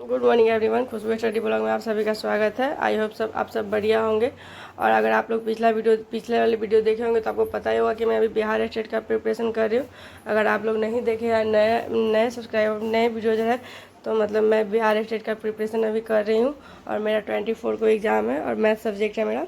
Good morning everyone, खुशबू study blog में आप सभी का स्वागत है। आई होप आप सब बढ़िया होंगे। और अगर आप लोग पिछले वाले वीडियो देखे होंगे तो आपको पता ही होगा कि मैं अभी बिहार स्टेट का प्रिपरेशन कर रही हूँ। अगर आप लोग नहीं देखे या नए सब्सक्राइबर नए वीडियो जो है तो मतलब मैं बिहार स्टेट का प्रिपरेशन अभी कर रही हूँ। और मेरा 24 को एग्ज़ाम है और मैथ सब्जेक्ट है मेरा।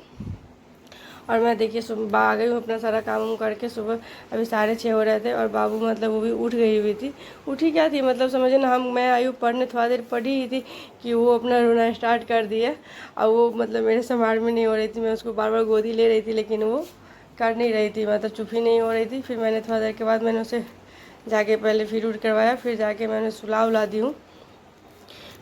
और मैं देखिए सुबह आ गई हूँ अपना सारा काम वाम करके। सुबह अभी 6:30 हो रहे थे और बाबू मतलब वो भी उठ गई हुई थी। उठी क्या थी मतलब समझे ना, मैं आई हूँ पढ़ने, थोड़ा देर पढ़ी ही थी कि वो अपना रोना स्टार्ट कर दिया। और वो मतलब मेरे संभाल में नहीं हो रही थी, मैं उसको बार बार गोदी ले रही थी लेकिन वो कर नहीं रही थी, मतलब चुप ही नहीं हो रही थी। फिर मैंने थोड़ा देर के बाद मैंने उसे जाके पहले फीड उठ करवाया, फिर जाके मैंने सुला उला दी हूँ।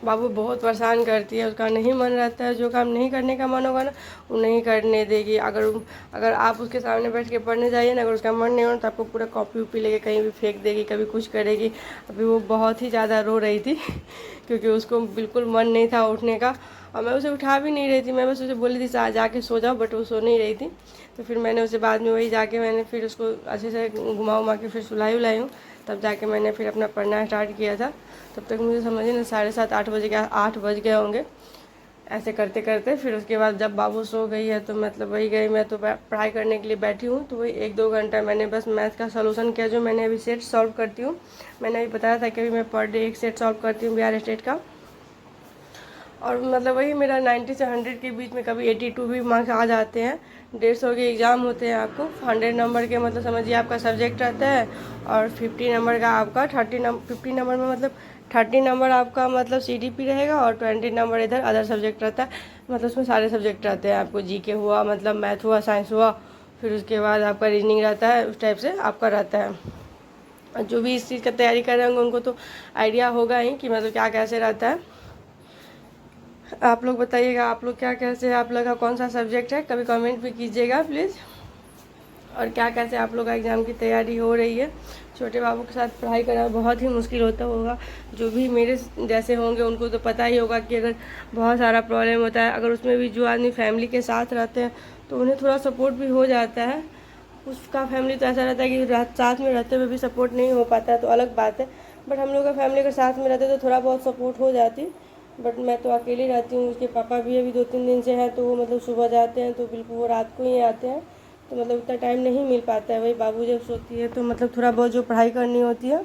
बाबू बहुत परेशान करती है, उसका नहीं मन रहता है। जो काम नहीं करने का मन होगा ना वो नहीं करने देगी। अगर आप उसके सामने बैठ के पढ़ने जाइए ना, अगर उसका मन नहीं हो तो आपको पूरा कॉपी उपी लेके कहीं भी फेंक देगी, कभी कुछ करेगी। अभी वो बहुत ही ज़्यादा रो रही थी क्योंकि उसको बिल्कुल मन नहीं था उठने का। और मैं उसे उठा भी नहीं रही थी, मैं बस उसे बोली थी जाके सो जाओ, बट वो सो नहीं रही थी। तो फिर मैंने उसे बाद में वही जाके मैंने फिर उसको अच्छे से घुमा उमा के फिर सुलाई उलाई हूँ। तब जाके मैंने फिर अपना पढ़ना स्टार्ट किया था। तब तक मुझे समझिए ना 7:30 8 बज गए होंगे। ऐसे करते करते फिर उसके बाद जब बाबू सो गई है तो मतलब वही गई, मैं तो पढ़ाई करने के लिए बैठी हूँ। तो वही 1-2 घंटा मैंने बस मैथ का सलूशन किया, जो मैंने अभी सेट सॉल्व करती हूँ। मैंने अभी बताया था कि अभी मैं पर डे एक सेट सॉल्व करती हूँ बिहार स्टेट का। और मतलब वही मेरा 90 से 100 के बीच में, कभी 82 भी मार्क्स आ जाते हैं। 150 के एग्ज़ाम होते हैं आपको 100 नंबर के, मतलब समझिए आपका सब्जेक्ट रहता है। और 50 नंबर का आपका 50 नंबर में मतलब 30 नंबर आपका मतलब CDP रहेगा और 20 नंबर इधर अदर सब्जेक्ट रहता है। मतलब उसमें सारे सब्जेक्ट रहते हैं आपको, GK हुआ, मतलब मैथ हुआ, साइंस हुआ, फिर उसके बाद आपका रीजनिंग रहता है। उस टाइप से आपका रहता है। और जो भी इस चीज़ का तैयारी कर रहे होंगे उनको तो आइडिया होगा ही कि मतलब क्या कैसे रहता है। आप लोग बताइएगा, आप लोग क्या कैसे, आप लोग का कौन सा सब्जेक्ट है, कभी कमेंट भी कीजिएगा प्लीज़। और क्या कैसे आप लोग का एग्ज़ाम की तैयारी हो रही है। छोटे बाबू के साथ पढ़ाई करना बहुत ही मुश्किल होता होगा। जो भी मेरे जैसे होंगे उनको तो पता ही होगा कि अगर बहुत सारा प्रॉब्लम होता है, अगर उसमें भी जो आदमी फैमिली के साथ रहते हैं तो उन्हें थोड़ा सपोर्ट भी हो जाता है। उसका फैमिली तो ऐसा रहता है कि साथ में रहते हुए भी सपोर्ट नहीं हो पाता है तो अलग बात है। बट हम लोग का फैमिली अगर साथ में रहते तो थोड़ा बहुत सपोर्ट हो जाती। बट मैं तो अकेली रहती हूँ, उसके पापा भी अभी 2-3 दिन से हैं तो वो मतलब सुबह जाते हैं तो बिल्कुल वो रात को ही आते हैं। तो मतलब इतना टाइम नहीं मिल पाता है। वही बाबू जब सोती है तो मतलब थोड़ा बहुत जो पढ़ाई करनी होती है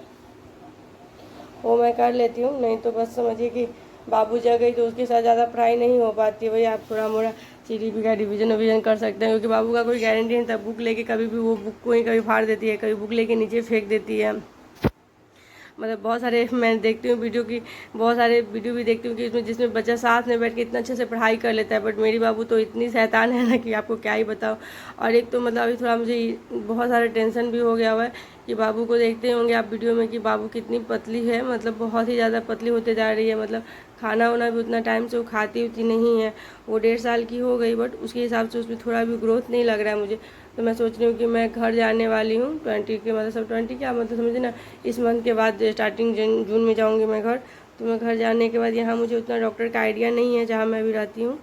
वो मैं कर लेती हूँ। नहीं तो बस समझिए कि बाबू जग गई तो उसके साथ ज़्यादा पढ़ाई नहीं हो पाती है। वही आप थोड़ा मोड़ा CDP का रिवीजन कर सकते हैं, क्योंकि बाबू का कोई गारंटी नहीं था। बुक लेके कभी भी वो बुक को ही कभी फाड़ देती है, कभी बुक लेके नीचे फेंक देती है। मतलब बहुत सारे मैं देखती हूँ वीडियो की, बहुत सारे वीडियो भी देखती हूँ कि इसमें जिसमें बच्चा साथ में बैठ के इतना अच्छे से पढ़ाई कर लेता है। बट मेरी बाबू तो इतनी शैतान है ना कि आपको क्या ही बताओ। और एक तो मतलब अभी थोड़ा मुझे बहुत सारा टेंशन भी हो गया हुआ है कि बाबू को देखते होंगे आप वीडियो में कि बाबू कितनी पतली है, मतलब बहुत ही ज़्यादा पतली होते जा रही है। मतलब खाना वाना भी उतना टाइम से वो खाती उती नहीं है। वो 1.5 साल की हो गई बट उसके हिसाब से उसमें थोड़ा भी ग्रोथ नहीं लग रहा है मुझे। तो मैं सोच रही हूँ कि मैं घर जाने वाली हूँ 20 के, मतलब सब 20 क्या मतलब समझे ना, इस मंथ के बाद स्टार्टिंग जून में जाऊँगी मैं घर। तो मैं घर जाने के बाद यहाँ मुझे उतना डॉक्टर का आइडिया नहीं है जहाँ मैं अभी रहती हूँ।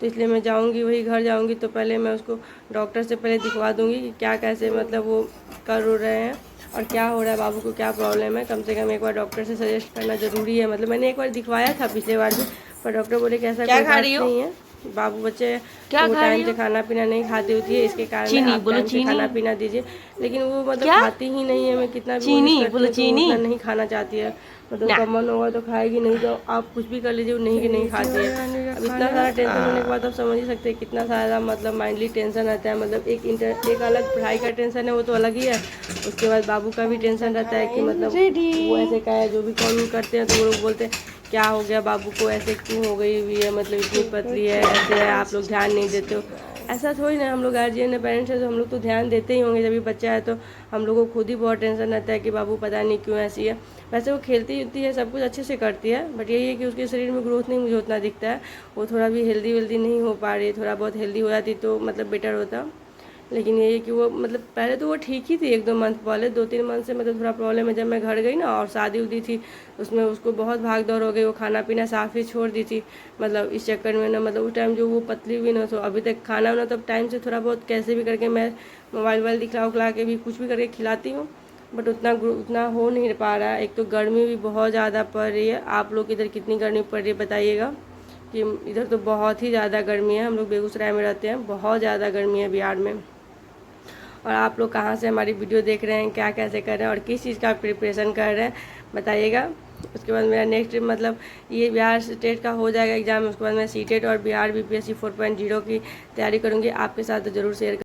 तो इसलिए मैं जाऊँगी, वही घर जाऊँगी तो पहले मैं उसको डॉक्टर से पहले दिखवा दूँगी कि क्या कैसे मतलब वो कर हो रहे हैं और क्या हो रहा है, बाबू को क्या प्रॉब्लम है। कम से कम एक बार डॉक्टर से सजेस्ट करना ज़रूरी है। मतलब मैंने एक बार दिखवाया था पिछले बार भी, पर डॉक्टर बोले कि ऐसा कोई बात नहीं है। बाबू बच्चे क्या वो खा रही टाइम से हो? खाना पीना नहीं खाती होती है, इसके कारण चीनी आप बोलो, टाइम से चीनी। खाना पीना दीजिए। लेकिन वो मतलब क्या? खाती ही नहीं है, मैं कितना भी कोशिश चीनी करती बोलो, हूँ तो वो चीनी। उतना नहीं खाना चाहती है। मतलब ना। उसका मन होगा तो खाएगी, नहीं तो आप कुछ भी कर लीजिए वो नहीं कि नहीं खाती है। अब इतना सारा टेंशन होने के बाद आप समझ ही सकते हैं कितना सारा मतलब माइंडली टेंशन रहता है। मतलब एक अलग पढ़ाई का टेंशन है, वो तो अलग ही है। उसके बाद बाबू का भी टेंशन रहता है कि मतलब वो ऐसे का है, जो भी कॉल करते हैं तो वो लोग बोलते हैं क्या हो गया बाबू को, ऐसे क्यों हो गई हुई है, मतलब इतनी पतली है, ऐसे है, आप लोग ध्यान नहीं देते हो। ऐसा थोड़ी ना, हम लोग गार्जियन है, पेरेंट्स है तो हम लोग तो ध्यान देते ही होंगे। जब भी बच्चा है तो हम लोगों को खुद ही बहुत टेंशन रहता है कि बाबू पता नहीं क्यों ऐसी है। वैसे वो खेलती उलती है, सब कुछ अच्छे से करती है, बट यही है कि उसके शरीर में ग्रोथ नहीं मुझे उतना दिखता है। वो थोड़ा भी हेल्दी वेल्दी नहीं हो पा रही है। थोड़ा बहुत हेल्दी हो जाती तो मतलब बेटर होता। लेकिन ये है कि वो मतलब पहले तो वो ठीक ही थी 1-2 मंथ पहले, 2-3 मंथ से मतलब थोड़ा प्रॉब्लम है। जब मैं घर गई ना और शादी उदी थी उसमें उसको बहुत भाग दौड़ हो गई, वो खाना पीना साफ ही छोड़ दी थी। मतलब इस चक्कर में ना, मतलब उस टाइम जो वो पतली हुई ना, तो अभी तक खाना वाना तब टाइम से थोड़ा बहुत कैसे भी करके मैं मोबाइल वोबाइल दिखला उखला के भी कुछ भी करके खिलाती हूँ। बट उतना हो नहीं पा रहा है। एक तो गर्मी भी बहुत ज़्यादा पड़ रही है। आप लोग इधर कितनी गर्मी पड़ रही है बताइएगा, कि इधर तो बहुत ही ज़्यादा गर्मी है। हम लोग बेगूसराय में रहते हैं, बहुत ज़्यादा गर्मी है बिहार में। और आप लोग कहाँ से हमारी वीडियो देख रहे हैं, क्या कैसे कर रहे हैं और किस चीज़ का प्रिपरेशन कर रहे हैं बताइएगा। उसके बाद मेरा नेक्स्ट मतलब ये बिहार स्टेट का हो जाएगा एग्ज़ाम, उसके बाद मैं सीटेट और बिहार BPSC 4.0 की तैयारी करूँगी, आपके साथ तो ज़रूर शेयर